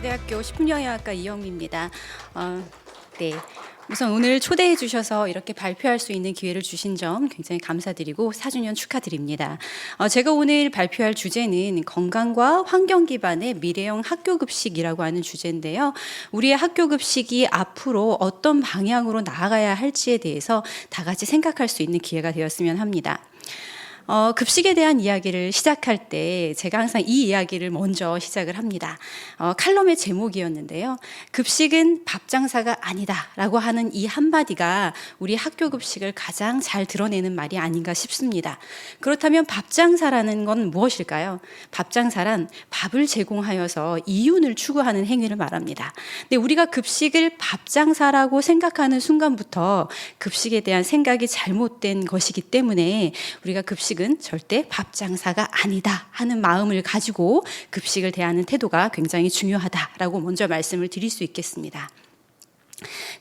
경기대학교 식품영양학과 이영미입니다. 네. 우선 오늘 초대해 주셔서 이렇게 발표할 수 있는 기회를 주신 점 굉장히 감사드리고 4주년 축하드립니다. 제가 오늘 발표할 주제는 건강과 환경 기반의 미래형 학교급식이라고 하는 주제인데요. 우리의 학교급식이 앞으로 어떤 방향으로 나아가야 할지에 대해서 다 같이 생각할 수 있는 기회가 되었으면 합니다. 급식에 대한 이야기를 시작할 때 제가 항상 이 이야기를 먼저 시작을 합니다. 칼럼의 제목이었는데요. 급식은 밥 장사가 아니다 라고 하는 이 한마디가 우리 학교 급식을 가장 잘 드러내는 말이 아닌가 싶습니다. 그렇다면 밥 장사라는 건 무엇일까요? 밥 장사란 밥을 제공하여서 이윤을 추구하는 행위를 말합니다. 근데 우리가 급식을 밥 장사라고 생각하는 순간부터 급식에 대한 생각이 잘못된 것이기 때문에 우리가 급식은 절대 밥 장사가 아니다 하는 마음을 가지고 급식을 대하는 태도가 굉장히 중요하다라고 먼저 말씀을 드릴 수 있겠습니다.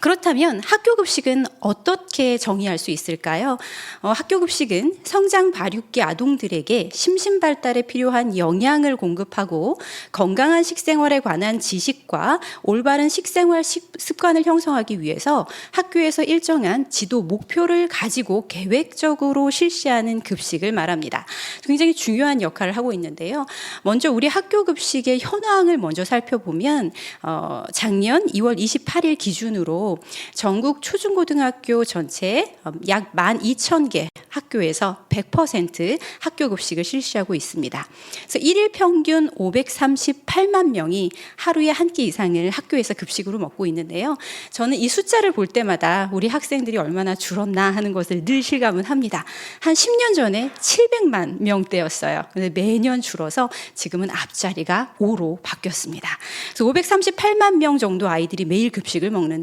그렇다면 학교급식은 어떻게 정의할 수 있을까요? 학교급식은 성장 발육기 아동들에게 심신발달에 필요한 영양을 공급하고 건강한 식생활에 관한 지식과 올바른 식생활 습관을 형성하기 위해서 학교에서 일정한 지도 목표를 가지고 계획적으로 실시하는 급식을 말합니다. 굉장히 중요한 역할을 하고 있는데요. 먼저 우리 학교급식의 현황을 먼저 살펴보면 작년 2월 28일 기준으로 전국 초중고등학교 전체 약 12,000개 학교에서 100% 학교급식을 실시하고 있습니다. 그래서 1일 평균 538만 명이 하루에 한 끼 이상을 학교에서 급식으로 먹고 있는데요. 저는 이 숫자를 볼 때마다 우리 학생들이 얼마나 줄었나 하는 것을 늘 실감은 합니다. 한 10년 전에 700만 명대였어요. 근데 매년 줄어서 지금은 앞자리가 5로 바뀌었습니다. 그래서 538만 명 정도 아이들이 매일 급식을 먹는데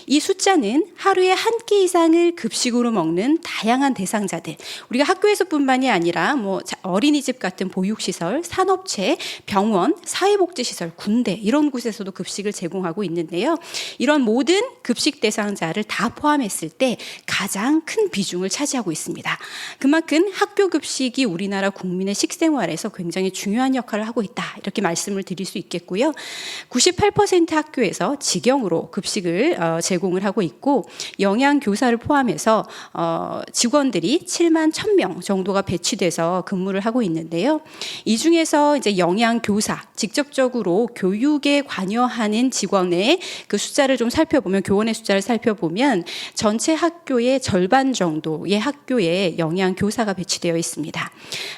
이 숫자는 하루에 한 끼 이상을 급식으로 먹는 다양한 대상자들, 우리가 학교에서뿐만이 아니라 어린이집 같은 보육시설, 산업체, 병원, 사회복지시설, 군대 이런 곳에서도 급식을 제공하고 있는데요. 이런 모든 급식 대상자를 다 포함했을 때 가장 큰 비중을 차지하고 있습니다. 그만큼 학교 급식이 우리나라 국민의 식생활에서 굉장히 중요한 역할을 하고 있다 이렇게 말씀을 드릴 수 있겠고요. 98% 학교에서 직영으로 급식을 제공을 하고 있고 영양교사를 포함해서 직원들이 7만 1,000명 정도가 배치돼서 근무를 하고 있는데요. 이 중에서 이제 영양교사, 직접적으로 교육에 관여하는 직원의 그 숫자를 좀 살펴보면, 교원의 숫자를 살펴보면 전체 학교의 절반 정도의 학교에 영양교사가 배치되어 있습니다.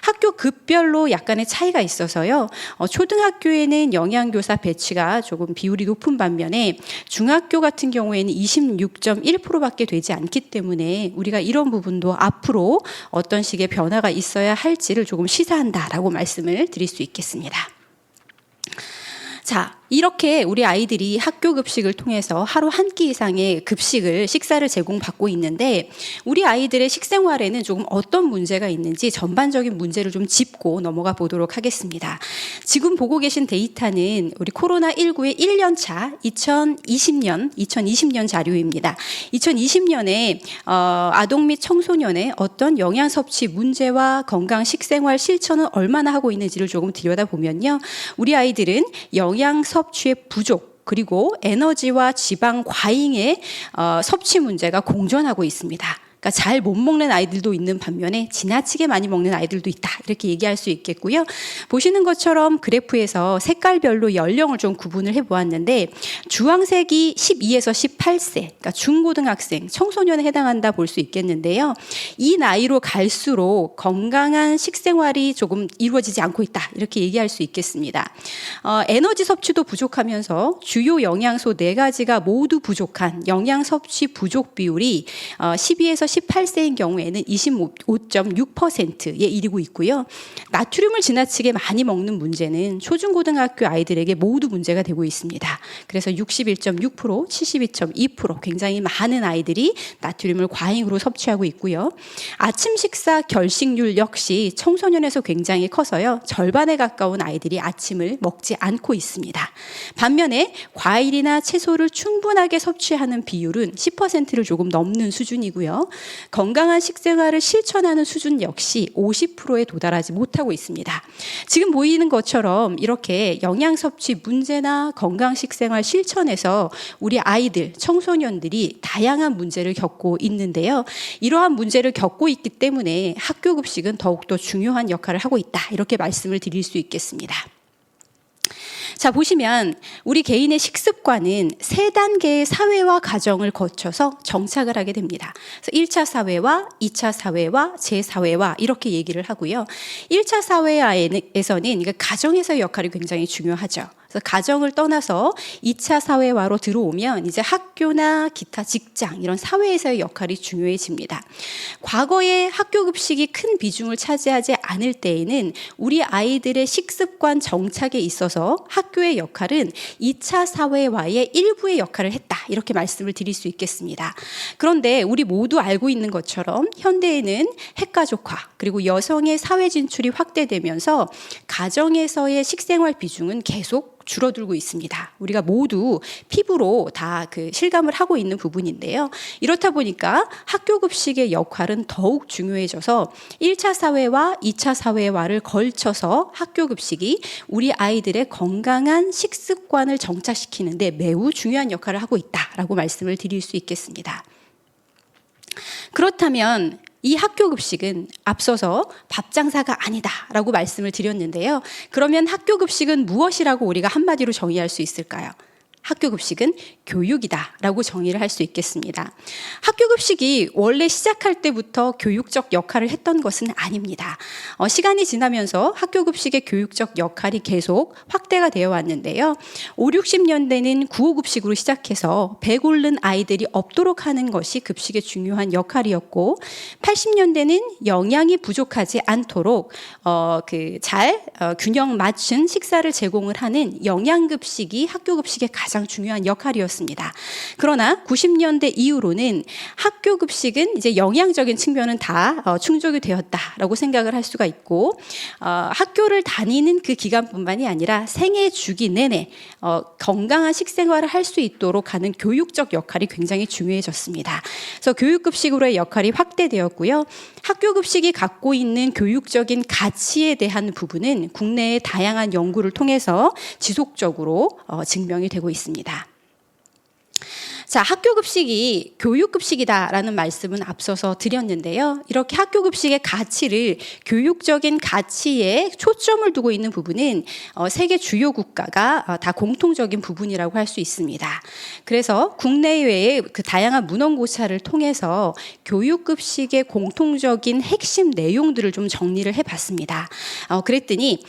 학교 급별로 약간의 차이가 있어서요. 초등학교에는 영양교사 배치가 조금 비율이 높은 반면에 중학교 같은 경우에는 26.1%밖에 되지 않기 때문에 우리가 이런 부분도 앞으로 어떤 식의 변화가 있어야 할지를 조금 시사한다라고 말씀을 드릴 수 있겠습니다. 자, 이렇게 우리 아이들이 학교 급식을 통해서 하루 한 끼 이상의 식사를 제공받고 있는데 우리 아이들의 식생활에는 조금 어떤 문제가 있는지 전반적인 문제를 좀 짚고 넘어가 보도록 하겠습니다. 지금 보고 계신 데이터는 우리 코로나19의 1년차 2020년 자료입니다. 2020년에 아동 및 청소년의 어떤 영양 섭취 문제와 건강 식생활 실천은 얼마나 하고 있는지를 조금 들여다보면요. 우리 아이들은 영양 섭취의 부족, 그리고 에너지와 지방 과잉의 섭취 문제가 공존하고 있습니다. 그러니까 잘 못 먹는 아이들도 있는 반면에 지나치게 많이 먹는 아이들도 있다 이렇게 얘기할 수 있겠고요. 보시는 것처럼 그래프에서 색깔별로 연령을 좀 구분을 해보았는데 주황색이 12에서 18세, 그러니까 중고등학생, 청소년에 해당한다 볼 수 있겠는데요. 이 나이로 갈수록 건강한 식생활이 조금 이루어지지 않고 있다 이렇게 얘기할 수 있겠습니다. 에너지 섭취도 부족하면서 주요 영양소 4가지가 모두 부족한 영양 섭취 부족 비율이 12에서 18세인 경우에는 25.6%에 이르고 있고요. 나트륨을 지나치게 많이 먹는 문제는 초중고등학교 아이들에게 모두 문제가 되고 있습니다. 그래서 61.6%, 72.2% 굉장히 많은 아이들이 나트륨을 과잉으로 섭취하고 있고요. 아침 식사 결식률 역시 청소년에서 굉장히 커서요. 절반에 가까운 아이들이 아침을 먹지 않고 있습니다. 반면에 과일이나 채소를 충분하게 섭취하는 비율은 10%를 조금 넘는 수준이고요. 건강한 식생활을 실천하는 수준 역시 50%에 도달하지 못하고 있습니다. 지금 보이는 것처럼 이렇게 영양 섭취 문제나 건강 식생활 실천에서 우리 아이들, 청소년들이 다양한 문제를 겪고 있는데요. 이러한 문제를 겪고 있기 때문에 학교 급식은 더욱더 중요한 역할을 하고 있다. 이렇게 말씀을 드릴 수 있겠습니다. 자, 보시면 우리 개인의 식습관은 3단계의 사회와 가정을 거쳐서 정착을 하게 됩니다. 그래서 1차 사회와 2차 사회와 재사회와 이렇게 얘기를 하고요. 1차 사회에서는 그러니까 가정에서의 역할이 굉장히 중요하죠. 그래서 가정을 떠나서 2차 사회화로 들어오면 이제 학교나 기타 직장 이런 사회에서의 역할이 중요해집니다. 과거에 학교 급식이 큰 비중을 차지하지 않을 때에는 우리 아이들의 식습관 정착에 있어서 학교의 역할은 2차 사회화의 일부의 역할을 했다. 이렇게 말씀을 드릴 수 있겠습니다. 그런데 우리 모두 알고 있는 것처럼 현대에는 핵가족화 그리고 여성의 사회 진출이 확대되면서 가정에서의 식생활 비중은 계속 줄어들고 있습니다. 우리가 모두 피부로 다 실감을 하고 있는 부분인데요. 이렇다 보니까 학교 급식의 역할은 더욱 중요해져서 1차 사회와 2차 사회화를 걸쳐서 학교 급식이 우리 아이들의 건강한 식습관을 정착시키는 데 매우 중요한 역할을 하고 있다라고 말씀을 드릴 수 있겠습니다. 그렇다면 이 학교 급식은 앞서서 밥 장사가 아니다라고 말씀을 드렸는데요. 그러면 학교 급식은 무엇이라고 우리가 한마디로 정의할 수 있을까요? 학교 급식은 교육이다라고 정의를 할 수 있겠습니다. 학교 급식이 원래 시작할 때부터 교육적 역할을 했던 것은 아닙니다. 시간이 지나면서 학교 급식의 교육적 역할이 계속 확대가 되어 왔는데요. 5, 60년대는 구호급식으로 시작해서 배 고른 아이들이 없도록 하는 것이 급식의 중요한 역할이었고 80년대는 영양이 부족하지 않도록 잘 균형 맞춘 식사를 제공을 하는 영양급식이 학교 급식의 가장 중요한 역할이었습니다. 그러나 90년대 이후로는 학교 급식은 이제 영양적인 측면은 다 충족이 되었다라고 생각을 할 수가 있고 학교를 다니는 그 기간뿐만이 아니라 생애 주기 내내 건강한 식생활을 할 수 있도록 하는 교육적 역할이 굉장히 중요해졌습니다. 그래서 교육급식으로의 역할이 확대되었고요. 학교 급식이 갖고 있는 교육적인 가치에 대한 부분은 국내의 다양한 연구를 통해서 지속적으로 증명이 되고 있습니다. 자, 학교 급식이 교육 급식이다라는 말씀은 앞서서 드렸는데요. 이렇게 학교 급식의 가치를 교육적인 가치에 초점을 두고 있는 부분은 세계 주요 국가가 다 공통적인 부분이라고 할 수 있습니다. 그래서 국내외의 다양한 문헌고사를 통해서 교육 급식의 공통적인 핵심 내용들을 좀 정리를 해봤습니다. 그랬더니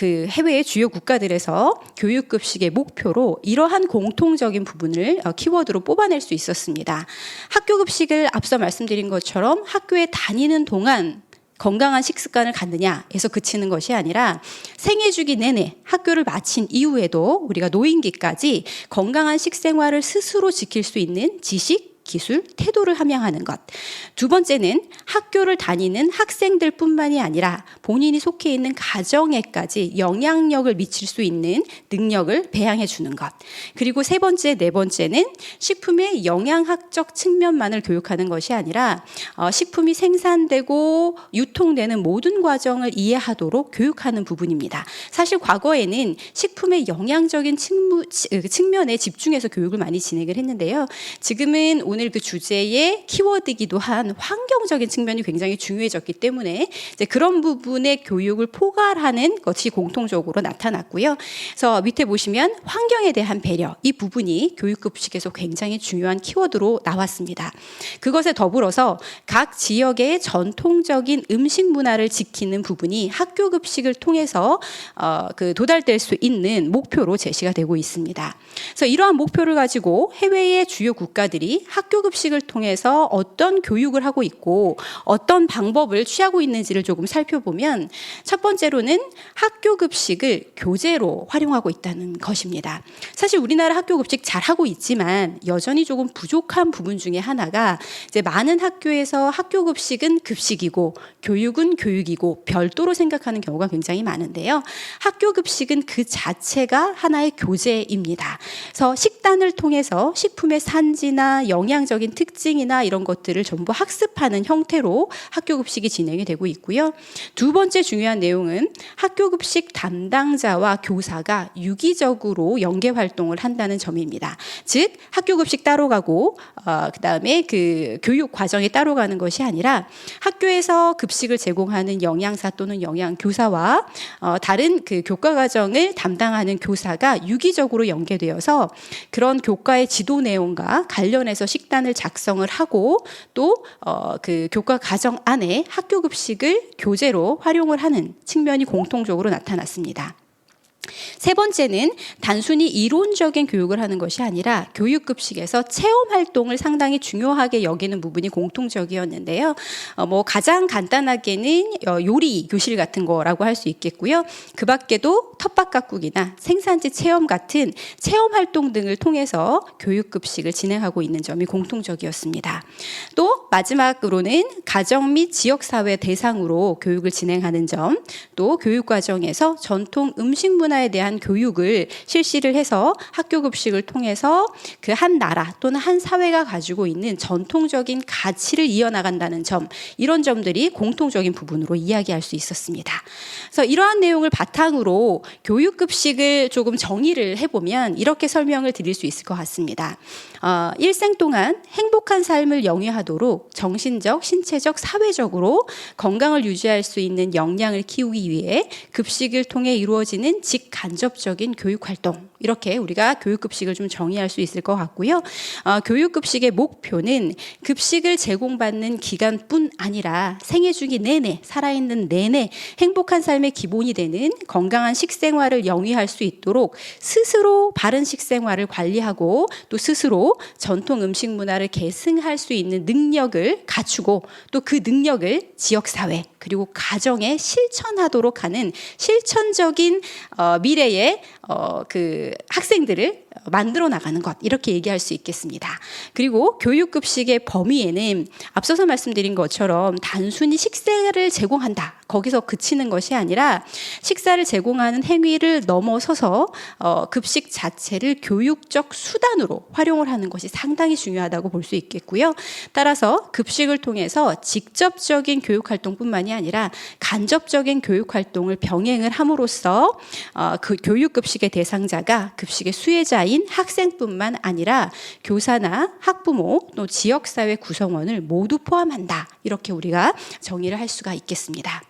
해외의 주요 국가들에서 교육 급식의 목표로 이러한 공통적인 부분을 키워드로 뽑아낼 수 있었습니다. 학교 급식을 앞서 말씀드린 것처럼 학교에 다니는 동안 건강한 식습관을 갖느냐에서 그치는 것이 아니라 생애 주기 내내 학교를 마친 이후에도 우리가 노인기까지 건강한 식생활을 스스로 지킬 수 있는 지식, 기술, 태도를 함양하는 것. 두 번째는 학교를 다니는 학생들 뿐만이 아니라 본인이 속해 있는 가정에까지 영향력을 미칠 수 있는 능력을 배양해 주는 것. 그리고 세 번째, 네 번째는 식품의 영양학적 측면만을 교육하는 것이 아니라 식품이 생산되고 유통되는 모든 과정을 이해하도록 교육하는 부분입니다. 사실 과거에는 식품의 영양적인 측면에 집중해서 교육을 많이 진행을 했는데요. 지금은 오늘 그 주제의 키워드이기도 한 환경적인 측면이 굉장히 중요해졌기 때문에 이제 그런 부분의 교육을 포괄하는 것이 공통적으로 나타났고요. 그래서 밑에 보시면 환경에 대한 배려, 이 부분이 교육급식에서 굉장히 중요한 키워드로 나왔습니다. 그것에 더불어서 각 지역의 전통적인 음식 문화를 지키는 부분이 학교 급식을 통해서 도달될 수 있는 목표로 제시가 되고 있습니다. 그래서 이러한 목표를 가지고 해외의 주요 국가들이 학교 급식을 통해서 어떤 교육을 하고 있고 어떤 방법을 취하고 있는지를 조금 살펴보면 첫 번째로는 학교 급식을 교재로 활용하고 있다는 것입니다. 사실 우리나라 학교 급식 잘하고 있지만 여전히 조금 부족한 부분 중에 하나가 이제 많은 학교에서 학교 급식은 급식이고 교육은 교육이고 별도로 생각하는 경우가 굉장히 많은데요. 학교 급식은 그 자체가 하나의 교재입니다. 그래서 식단을 통해서 식품의 산지나 영양적인 특징이나 이런 것들을 전부 학습하는 형태로 학교 급식이 진행이 되고 있고요. 두 번째 중요한 내용은 학교 급식 담당자와 교사가 유기적으로 연계 활동을 한다는 점입니다. 즉 학교 급식 따로 가고 그다음에 그 교육 과정에 따로 가는 것이 아니라 학교에서 급식을 제공하는 영양사 또는 영양교사와 다른 그 교과 과정을 담당하는 교사가 유기적으로 연계되어서 그런 교과의 지도 내용과 관련해서 식단을 작성을 하고 또 그 교과 과정 안에 학교 급식을 교재로 활용을 하는 측면이 공통적으로 나타났습니다. 세 번째는 단순히 이론적인 교육을 하는 것이 아니라 교육급식에서 체험 활동을 상당히 중요하게 여기는 부분이 공통적이었는데요. 뭐 가장 간단하게는 요리 교실 같은 거라고 할 수 있겠고요. 그 밖에도 텃밭 가꾸기나 생산지 체험 같은 체험 활동 등을 통해서 교육급식을 진행하고 있는 점이 공통적이었습니다. 또 마지막으로는 가정 및 지역사회 대상으로 교육을 진행하는 점, 또 교육과정에서 전통 음식 문화에 대한 교육을 실시를 해서 학교 급식을 통해서 그 한 나라 또는 한 사회가 가지고 있는 전통적인 가치를 이어나간다는 점, 이런 점들이 공통적인 부분으로 이야기할 수 있었습니다. 그래서 이러한 내용을 바탕으로 교육급식을 조금 정의를 해보면 이렇게 설명을 드릴 수 있을 것 같습니다. 일생 동안 행복한 삶을 영위하도록 정신적, 신체적, 사회적으로 건강을 유지할 수 있는 역량을 키우기 위해 급식을 통해 이루어지는 직간접적인 교육활동, 이렇게 우리가 교육급식을 좀 정의할 수 있을 것 같고요. 교육급식의 목표는 급식을 제공받는 기간뿐 아니라 생애 주기 내내, 살아있는 내내 행복한 삶의 기본이 되는 건강한 식생활을 영위할 수 있도록 스스로 바른 식생활을 관리하고 또 스스로 전통 음식 문화를 계승할 수 있는 능력을 갖추고 또 그 능력을 지역사회 그리고 가정에 실천하도록 하는 실천적인 미래의 그 학생들을 만들어 나가는 것, 이렇게 얘기할 수 있겠습니다. 그리고 교육급식의 범위에는 앞서서 말씀드린 것처럼 단순히 식사를 제공한다, 거기서 그치는 것이 아니라 식사를 제공하는 행위를 넘어서서 급식 자체를 교육적 수단으로 활용을 하는 것이 상당히 중요하다고 볼 수 있겠고요. 따라서 급식을 통해서 직접적인 교육활동뿐만이 아니라 간접적인 교육활동을 병행을 함으로써 그 교육급식의 대상자가 급식의 수혜자인 학생뿐만 아니라 교사나 학부모 또 지역사회 구성원을 모두 포함한다, 이렇게 우리가 정의를 할 수가 있겠습니다.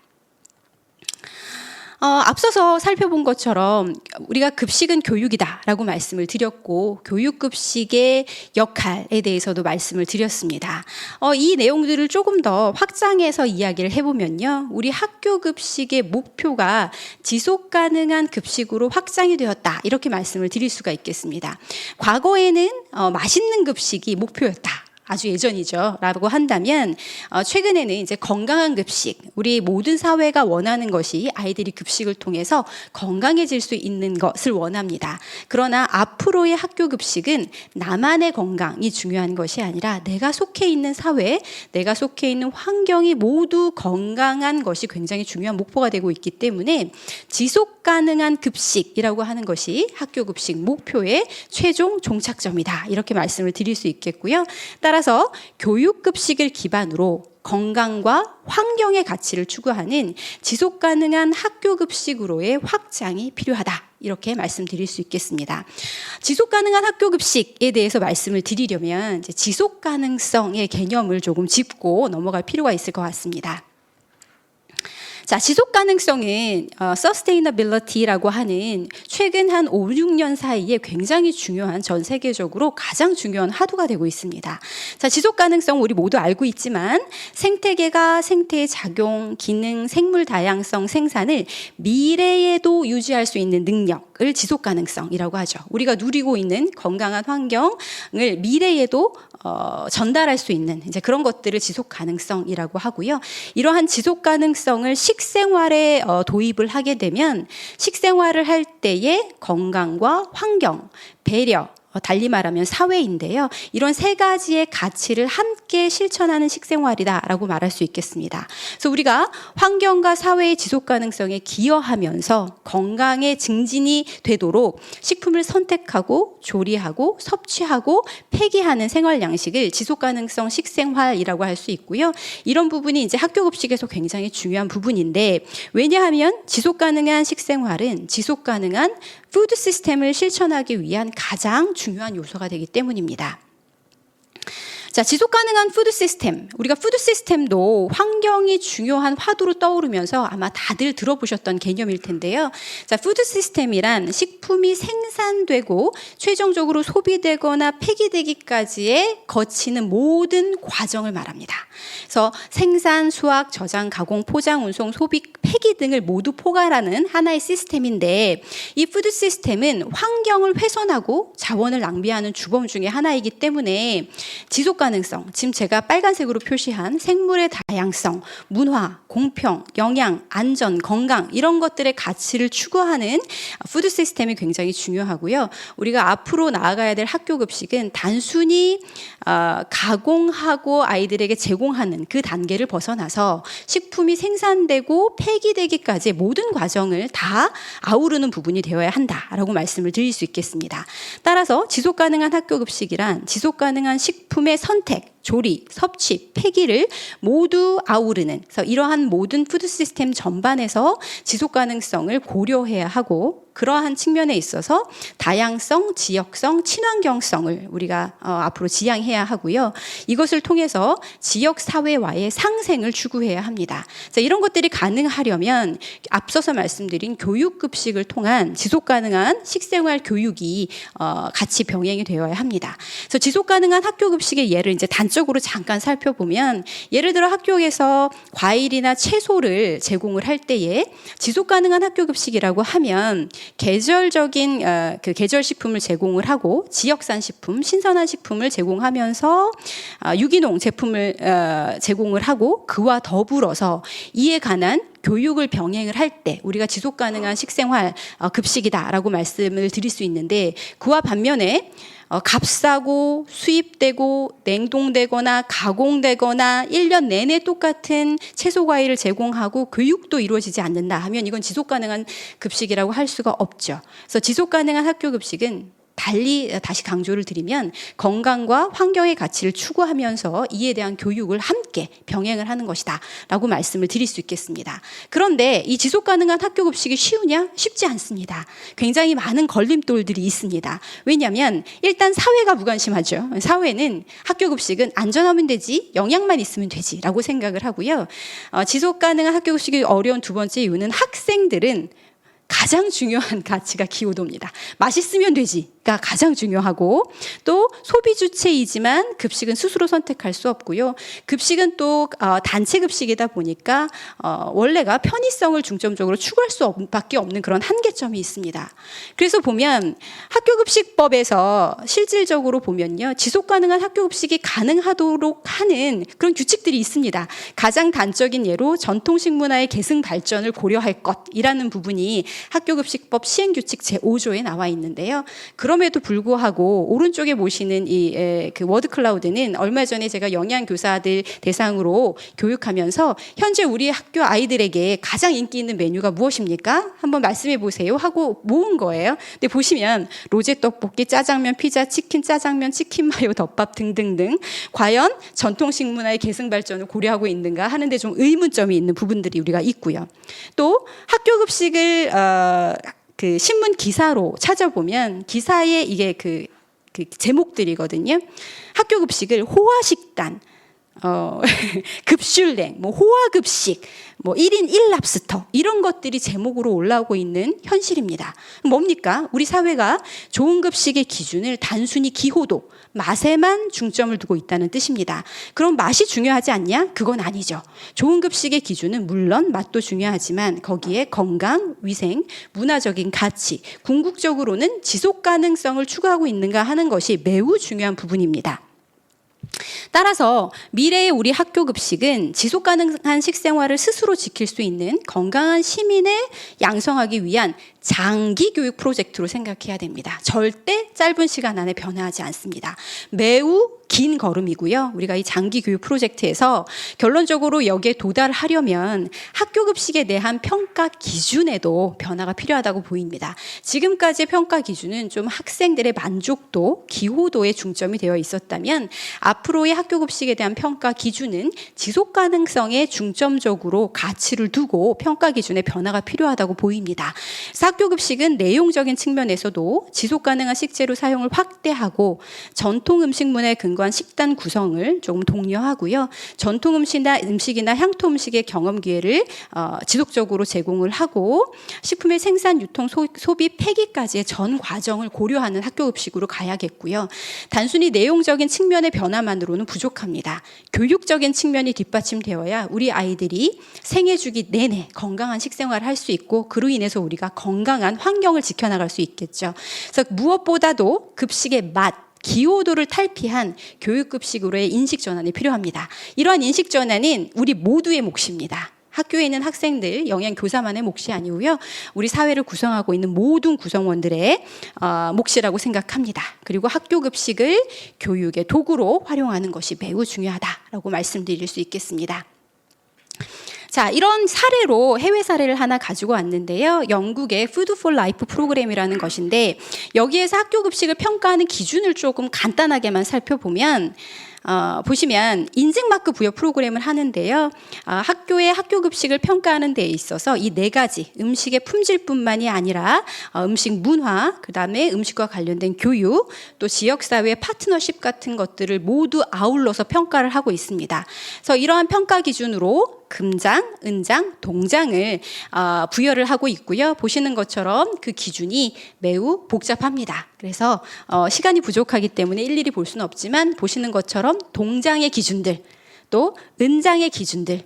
앞서서 살펴본 것처럼 우리가 급식은 교육이다라고 말씀을 드렸고 교육급식의 역할에 대해서도 말씀을 드렸습니다. 이 내용들을 조금 더 확장해서 이야기를 해보면요, 우리 학교 급식의 목표가 지속 가능한 급식으로 확장이 되었다, 이렇게 말씀을 드릴 수가 있겠습니다. 과거에는 맛있는 급식이 목표였다, 아주 예전이죠 라고 한다면 최근에는 이제 건강한 급식, 우리 모든 사회가 원하는 것이 아이들이 급식을 통해서 건강해질 수 있는 것을 원합니다. 그러나 앞으로의 학교 급식은 나만의 건강이 중요한 것이 아니라 내가 속해 있는 사회, 내가 속해 있는 환경이 모두 건강한 것이 굉장히 중요한 목표가 되고 있기 때문에 지속 가능한 급식이라고 하는 것이 학교 급식 목표의 최종 종착점이다, 이렇게 말씀을 드릴 수 있겠고요. 따라서 교육급식을 기반으로 건강과 환경의 가치를 추구하는 지속 가능한 학교 급식으로의 확장이 필요하다, 이렇게 말씀드릴 수 있겠습니다. 지속 가능한 학교 급식에 대해서 말씀을 드리려면 이제 지속 가능성의 개념을 조금 짚고 넘어갈 필요가 있을 것 같습니다. 자, 지속 가능성은 sustainability라고 하는 최근 한 5, 6년 사이에 굉장히 중요한, 전 세계적으로 가장 중요한 화두가 되고 있습니다. 자, 지속 가능성 우리 모두 알고 있지만 생태계가 생태의 작용, 기능, 생물 다양성, 생산을 미래에도 유지할 수 있는 능력을 지속 가능성이라고 하죠. 우리가 누리고 있는 건강한 환경을 미래에도 전달할 수 있는 이제 그런 것들을 지속 가능성이라고 하고요. 이러한 지속 가능성을 식생활에 도입을 하게 되면 식생활을 할 때의 건강과 환경, 배려, 달리 말하면 사회인데요. 이런 세 가지의 가치를 함께 실천하는 식생활이다라고 말할 수 있겠습니다. 그래서 우리가 환경과 사회의 지속 가능성에 기여하면서 건강의 증진이 되도록 식품을 선택하고 조리하고 섭취하고 폐기하는 생활 양식을 지속 가능성 식생활이라고 할 수 있고요. 이런 부분이 이제 학교 급식에서 굉장히 중요한 부분인데, 왜냐하면 지속 가능한 식생활은 지속 가능한 푸드 시스템을 실천하기 위한 가장 중요한 요소가 되기 때문입니다. 자, 지속 가능한 푸드 시스템. 우리가 푸드 시스템도 환경이 중요한 화두로 떠오르면서 아마 다들 들어보셨던 개념일 텐데요. 자, 푸드 시스템이란 식품이 생산되고 최종적으로 소비되거나 폐기되기까지의 거치는 모든 과정을 말합니다. 그래서 생산, 수확, 저장, 가공, 포장, 운송, 소비, 폐기 등을 모두 포괄하는 하나의 시스템인데, 이 푸드 시스템은 환경을 훼손하고 자원을 낭비하는 주범 중에 하나이기 때문에 지속 가능성, 지금 제가 빨간색으로 표시한 생물의 다양성, 문화, 공평, 영양, 안전, 건강 이런 것들의 가치를 추구하는 푸드 시스템이 굉장히 중요하고요. 우리가 앞으로 나아가야 될 학교 급식은 단순히 가공하고 아이들에게 제공하는 그 단계를 벗어나서 식품이 생산되고 폐기되기까지 모든 과정을 다 아우르는 부분이 되어야 한다라고 말씀을 드릴 수 있겠습니다. 따라서 지속 가능한 학교 급식이란 지속 가능한 식품의 선택, 조리, 섭취, 폐기를 모두 아우르는, 그래서 이러한 모든 푸드 시스템 전반에서 지속 가능성을 고려해야 하고, 그러한 측면에 있어서 다양성, 지역성, 친환경성을 우리가 앞으로 지향해야 하고요. 이것을 통해서 지역 사회와의 상생을 추구해야 합니다. 자, 이런 것들이 가능하려면 앞서서 말씀드린 교육급식을 통한 지속 가능한 식생활 교육이 같이 병행이 되어야 합니다. 그래서 지속 가능한 학교 급식의 예를 이제 단적으로 잠깐 살펴보면, 예를 들어 학교에서 과일이나 채소를 제공을 할 때에 지속 가능한 학교 급식이라고 하면 계절적인 그 계절 식품을 제공을 하고 지역산 식품, 신선한 식품을 제공하면서 유기농 제품을 제공을 하고, 그와 더불어서 이에 관한 교육을 병행을 할 때 우리가 지속 가능한 식생활 급식이다라고 말씀을 드릴 수 있는데, 그와 반면에 값싸고 수입되고 냉동되거나 가공되거나 1년 내내 똑같은 채소 과일을 제공하고 교육도 이루어지지 않는다 하면 이건 지속 가능한 급식이라고 할 수가 없죠. 그래서 지속 가능한 학교 급식은 달리 다시 강조를 드리면 건강과 환경의 가치를 추구하면서 이에 대한 교육을 함께 병행을 하는 것이다 라고 말씀을 드릴 수 있겠습니다. 그런데 이 지속 가능한 학교 급식이 쉬우냐? 쉽지 않습니다. 굉장히 많은 걸림돌들이 있습니다. 왜냐하면 일단 사회가 무관심하죠. 사회는 학교 급식은 안전하면 되지, 영양만 있으면 되지 라고 생각을 하고요. 지속 가능한 학교 급식이 어려운 두 번째 이유는 학생들은 가장 중요한 가치가 기호도입니다. 맛있으면 되지가 가장 중요하고, 또 소비 주체이지만 급식은 스스로 선택할 수 없고요. 급식은 또 단체 급식이다 보니까 원래가 편의성을 중점적으로 추구할 수밖에 없는 그런 한계점이 있습니다. 그래서 보면 학교급식법에서 실질적으로 보면요, 지속 가능한 학교급식이 가능하도록 하는 그런 규칙들이 있습니다. 가장 단적인 예로 전통식 문화의 계승 발전을 고려할 것이라는 부분이 학교급식법 시행규칙 제5조에 나와 있는데요. 그럼에도 불구하고 오른쪽에 보시는 그 워드클라우드는 얼마 전에 제가 영양교사들 대상으로 교육하면서 현재 우리 학교 아이들에게 가장 인기 있는 메뉴가 무엇입니까? 한번 말씀해 보세요 하고 모은 거예요. 근데 보시면 로제 떡볶이, 짜장면, 피자, 치킨, 짜장면, 치킨 마요, 덮밥 등등등, 과연 전통식 문화의 계승 발전을 고려하고 있는가 하는데 좀 의문점이 있는 부분들이 우리가 있고요. 또 학교급식을 그 신문 기사로 찾아보면 기사에 이게 그 제목들이거든요. 학교 급식을 호화식단, 급슐랭, 뭐 호화급식, 뭐 1인 1랍스터 이런 것들이 제목으로 올라오고 있는 현실입니다. 뭡니까? 우리 사회가 좋은 급식의 기준을 단순히 기호도, 맛에만 중점을 두고 있다는 뜻입니다. 그럼 맛이 중요하지 않냐? 그건 아니죠. 좋은 급식의 기준은 물론 맛도 중요하지만 거기에 건강, 위생, 문화적인 가치, 궁극적으로는 지속 가능성을 추구하고 있는가 하는 것이 매우 중요한 부분입니다. 따라서 미래의 우리 학교 급식은 지속 가능한 식생활을 스스로 지킬 수 있는 건강한 시민을 양성하기 위한 장기 교육 프로젝트로 생각해야 됩니다. 절대 짧은 시간 안에 변화하지 않습니다. 매우 긴 걸음이고요. 우리가 이 장기 교육 프로젝트에서 결론적으로 여기에 도달하려면 학교 급식에 대한 평가 기준에도 변화가 필요하다고 보입니다. 지금까지의 평가 기준은 좀 학생들의 만족도, 기호도에 중점이 되어 있었다면 앞으로의 학교 급식에 대한 평가 기준은 지속 가능성에 중점적으로 가치를 두고 평가 기준의 변화가 필요하다고 보입니다. 그래서 학교 급식은 내용적인 측면에서도 지속 가능한 식재료 사용을 확대하고 전통 음식문화에 근거한 식단 구성을 조금 독려하고요. 전통 음식이나 향토 음식의 경험 기회를 지속적으로 제공을 하고 식품의 생산, 유통, 소비, 폐기까지의 전 과정을 고려하는 학교 급식으로 가야겠고요. 단순히 내용적인 측면의 변화만으로는 부족합니다. 교육적인 측면이 뒷받침되어야 우리 아이들이 생애 주기 내내 건강한 식생활을 할 수 있고 그로 인해서 우리가 건강한 환경을 지켜나갈 수 있겠죠. 그래서 무엇보다도 급식의 맛, 기호도를 탈피한 교육급식으로의 인식 전환이 필요합니다. 이러한 인식 전환은 우리 모두의 몫입니다. 학교에 있는 학생들, 영양교사만의 몫이 아니고요. 우리 사회를 구성하고 있는 모든 구성원들의 몫이라고 생각합니다. 그리고 학교 급식을 교육의 도구로 활용하는 것이 매우 중요하다라고 말씀드릴 수 있겠습니다. 자, 이런 사례로 해외 사례를 하나 가지고 왔는데요. 영국의 Food for Life 프로그램이라는 것인데 여기에서 학교 급식을 평가하는 기준을 조금 간단하게만 살펴보면 보시면 인증마크 부여 프로그램을 하는데요. 학교의 학교 급식을 평가하는 데 있어서 이 4가지 음식의 품질뿐만이 아니라 음식 문화, 그다음에 음식과 관련된 교육, 또 지역사회의 파트너십 같은 것들을 모두 아울러서 평가를 하고 있습니다. 그래서 이러한 평가 기준으로 금장, 은장, 동장을 부여를 하고 있고요. 보시는 것처럼 그 기준이 매우 복잡합니다. 그래서 시간이 부족하기 때문에 일일이 볼 수는 없지만 보시는 것처럼 동장의 기준들, 또 은장의 기준들,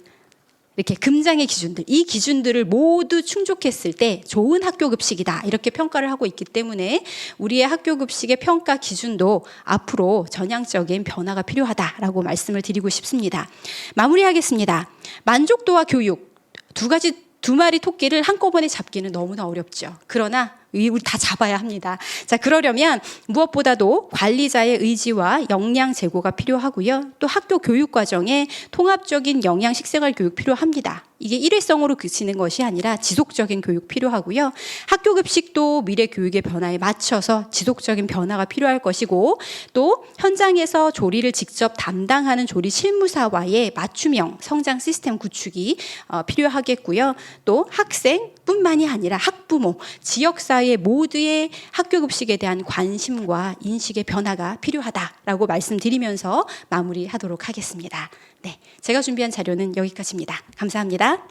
이렇게 금장의 기준들, 이 기준들을 모두 충족했을 때 좋은 학교 급식이다 이렇게 평가를 하고 있기 때문에 우리의 학교 급식의 평가 기준도 앞으로 전향적인 변화가 필요하다라고 말씀을 드리고 싶습니다. 마무리하겠습니다. 만족도와 교육, 두 마리 토끼를 한꺼번에 잡기는 너무나 어렵죠. 그러나 우리 다 잡아야 합니다. 자, 그러려면 무엇보다도 관리자의 의지와 역량 제고가 필요하고요. 또 학교 교육 과정에 통합적인 영양 식생활 교육 필요합니다. 이게 일회성으로 그치는 것이 아니라 지속적인 교육 필요하고요. 학교 급식도 미래 교육의 변화에 맞춰서 지속적인 변화가 필요할 것이고 또 현장에서 조리를 직접 담당하는 조리 실무사와의 맞춤형 성장 시스템 구축이 필요하겠고요. 또 학생뿐만이 아니라 학부모, 지역사회 모두의 학교 급식에 대한 관심과 인식의 변화가 필요하다라고 말씀드리면서 마무리하도록 하겠습니다. 네, 제가 준비한 자료는 여기까지입니다. 감사합니다.